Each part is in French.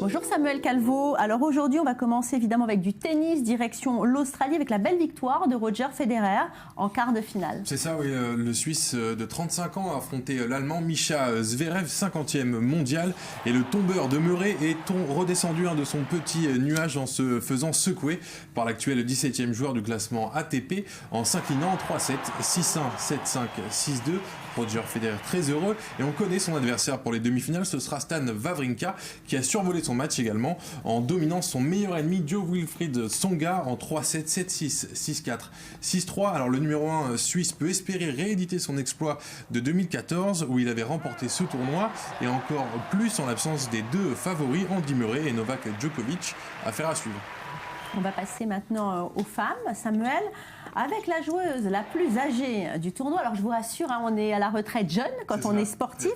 Bonjour Samuel Calvo. Alors aujourd'hui, on va commencer évidemment avec du tennis, direction l'Australie, avec la belle victoire de Roger Federer en quart de finale. C'est ça, oui. Le Suisse de 35 ans a affronté l'Allemand Mischa Zverev, 50e mondial. Et le tombeur de Murray est redescendu de son petit nuage en se faisant secouer par l'actuel 17e joueur du classement ATP en s'inclinant 3-7, 6-1, 7-5, 6-2. Roger Federer très heureux et on connaît son adversaire pour les demi-finales, ce sera Stan Wawrinka qui a survolé son match également en dominant son meilleur ennemi Jo-Wilfried Tsonga en 3-7, 7-6, 6-4, 6-3. Alors le numéro 1 suisse peut espérer rééditer son exploit de 2014 où il avait remporté ce tournoi et encore plus en l'absence des deux favoris Andy Murray et Novak Djokovic. Affaire à suivre. On va passer maintenant aux femmes, Samuel, avec la joueuse la plus âgée du tournoi. Alors je vous rassure, on est à la retraite jeune quand on est sportif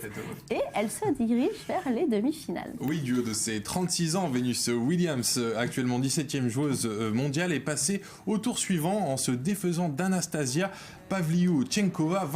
et elle se dirige vers les demi-finales. Oui, du haut de ses 36 ans, Venus Williams, actuellement 17e joueuse mondiale, est passée au tour suivant en se défaisant d'Anastasia Pavlyuchenkova,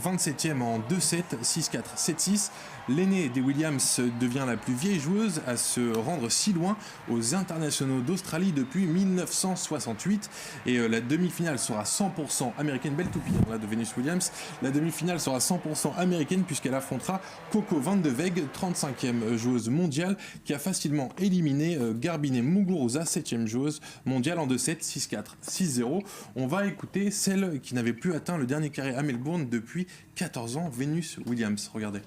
27e en 2-7, 6-4, 7-6. L'aînée des Williams devient la plus vieille joueuse à se rendre si loin aux internationaux d'Australie depuis 1968. Et la demi-finale sera 100% américaine. Belle toupie là, de Venus Williams. La demi-finale sera 100% américaine puisqu'elle affrontera Coco Van de Weg, 35e joueuse mondiale, qui a facilement éliminé Garbine Muguruza, 7e joueuse mondiale en 2-7, 6-4, 6-0. On va écouter celle qui n'avait plus atteint le dernier carré à Melbourne depuis 14 ans, Venus Williams. Regardez.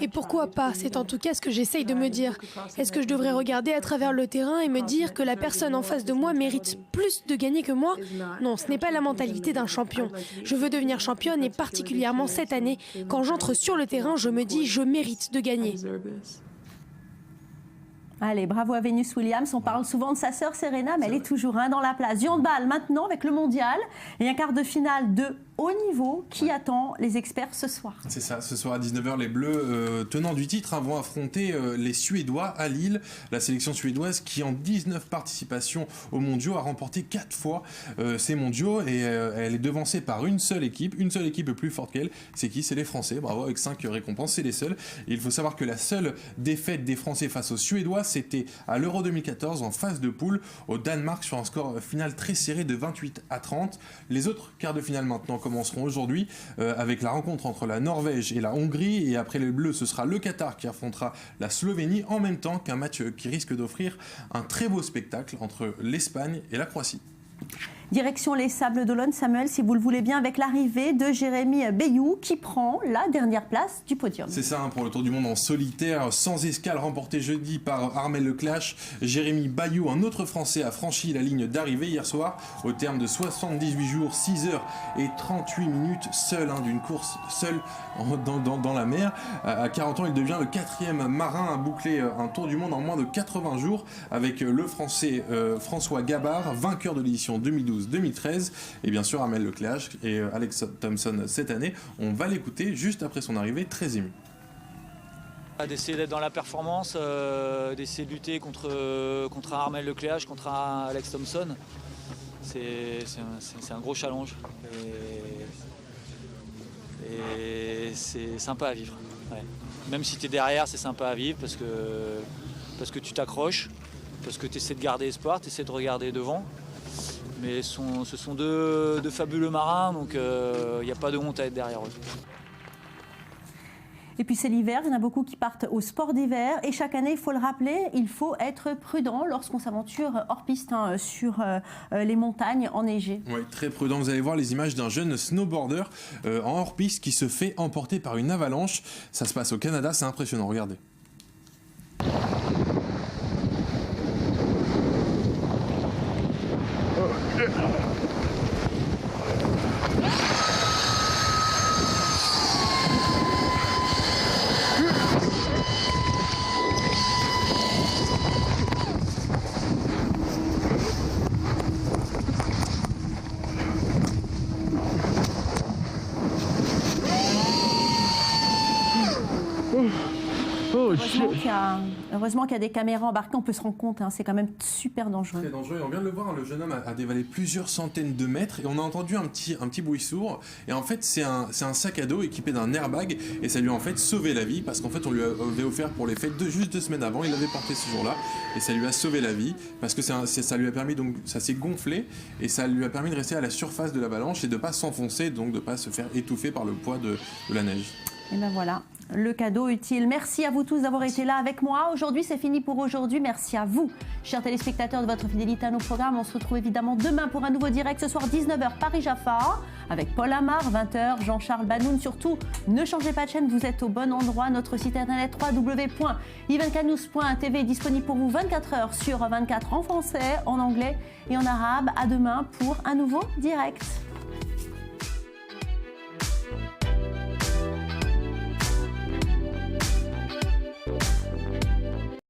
Et pourquoi pas? C'est en tout cas ce que j'essaye de me dire. Est-ce que je devrais regarder à travers le terrain et me dire que la personne en face de moi mérite plus de gagner que moi? Non, ce n'est pas la mentalité d'un champion. Je veux devenir championne et particulièrement cette année, quand j'entre sur le terrain, je me dis je mérite de gagner. Allez, bravo à Venus Williams. On parle souvent de sa sœur Serena, mais elle est toujours dans la place. Du handball maintenant avec le mondial et un quart de finale de haut niveau qui attend les experts ce soir. C'est ça, ce soir à 19h, les Bleus, tenants du titre, vont affronter les Suédois à Lille. La sélection suédoise qui, en 19 participations aux mondiaux, a remporté 4 fois ces mondiaux et elle est devancée par une seule équipe plus forte qu'elle. C'est qui? C'est les Français. Bravo, avec 5 récompenses, c'est les seuls. Et il faut savoir que la seule défaite des Français face aux Suédois, c'était à l'Euro 2014 en phase de poule au Danemark sur un score final très serré de 28-30. Les autres quarts de finale maintenant commenceront aujourd'hui avec la rencontre entre la Norvège et la Hongrie et après les Bleus ce sera le Qatar qui affrontera la Slovénie en même temps qu'un match qui risque d'offrir un très beau spectacle entre l'Espagne et la Croatie. Direction les Sables d'Olonne, Samuel, si vous le voulez bien, avec l'arrivée de Jérémy Bayou qui prend la dernière place du podium. C'est ça, pour le Tour du Monde en solitaire, sans escale, remporté jeudi par Armel Leclerc. Jérémy Bayou, un autre Français, a franchi la ligne d'arrivée hier soir au terme de 78 jours, 6 heures et 38 minutes, seul d'une course, seul dans la mer. À 40 ans, il devient le 4e marin à boucler un Tour du Monde en moins de 80 jours avec le Français François Gabard, vainqueur de l'édition 2012-2013 et bien sûr Armel Leclerc et Alex Thompson cette année. On va l'écouter juste après son arrivée, très ému. D'essayer d'être dans la performance, d'essayer de lutter contre Armel Leclerc, contre Alex Thompson, c'est un gros challenge et c'est sympa à vivre. Ouais. Même si tu es derrière, c'est sympa à vivre parce que tu t'accroches, parce que tu essaies de garder espoir, tu essaies de regarder devant. Mais ce sont deux fabuleux marins, donc il n'y a pas de honte à être derrière eux. Et puis c'est l'hiver, il y en a beaucoup qui partent au sport d'hiver. Et chaque année, il faut le rappeler, il faut être prudent lorsqu'on s'aventure hors piste sur les montagnes enneigées. Oui, très prudent. Vous allez voir les images d'un jeune snowboarder en hors piste qui se fait emporter par une avalanche. Ça se passe au Canada, c'est impressionnant, regardez. Heureusement qu'il y a des caméras embarquées, on peut se rendre compte, hein, c'est quand même super dangereux. Très dangereux, on vient de le voir, le jeune homme a dévalé plusieurs centaines de mètres et on a entendu un petit bruit sourd. Et en fait, c'est un sac à dos équipé d'un airbag et ça lui a en fait sauvé la vie parce qu'en fait, on lui avait offert pour les fêtes juste 2 semaines avant, il l'avait porté ce jour-là et ça lui a sauvé la vie parce que ça lui a permis, donc ça s'est gonflé et ça lui a permis de rester à la surface de l'avalanche et de ne pas s'enfoncer, donc de ne pas se faire étouffer par le poids de la neige. Et ben voilà, le cadeau utile. Merci à vous tous d'avoir été là avec moi. Aujourd'hui, c'est fini pour aujourd'hui. Merci à vous, chers téléspectateurs, de votre fidélité à nos programmes. On se retrouve évidemment demain pour un nouveau direct. Ce soir, 19h, Paris-Jaffa, avec Paul Amar, 20h, Jean-Charles Banoun. Surtout, ne changez pas de chaîne, vous êtes au bon endroit. Notre site internet www.ivankanews.tv est disponible pour vous 24h sur 24 en français, en anglais et en arabe. À demain pour un nouveau direct.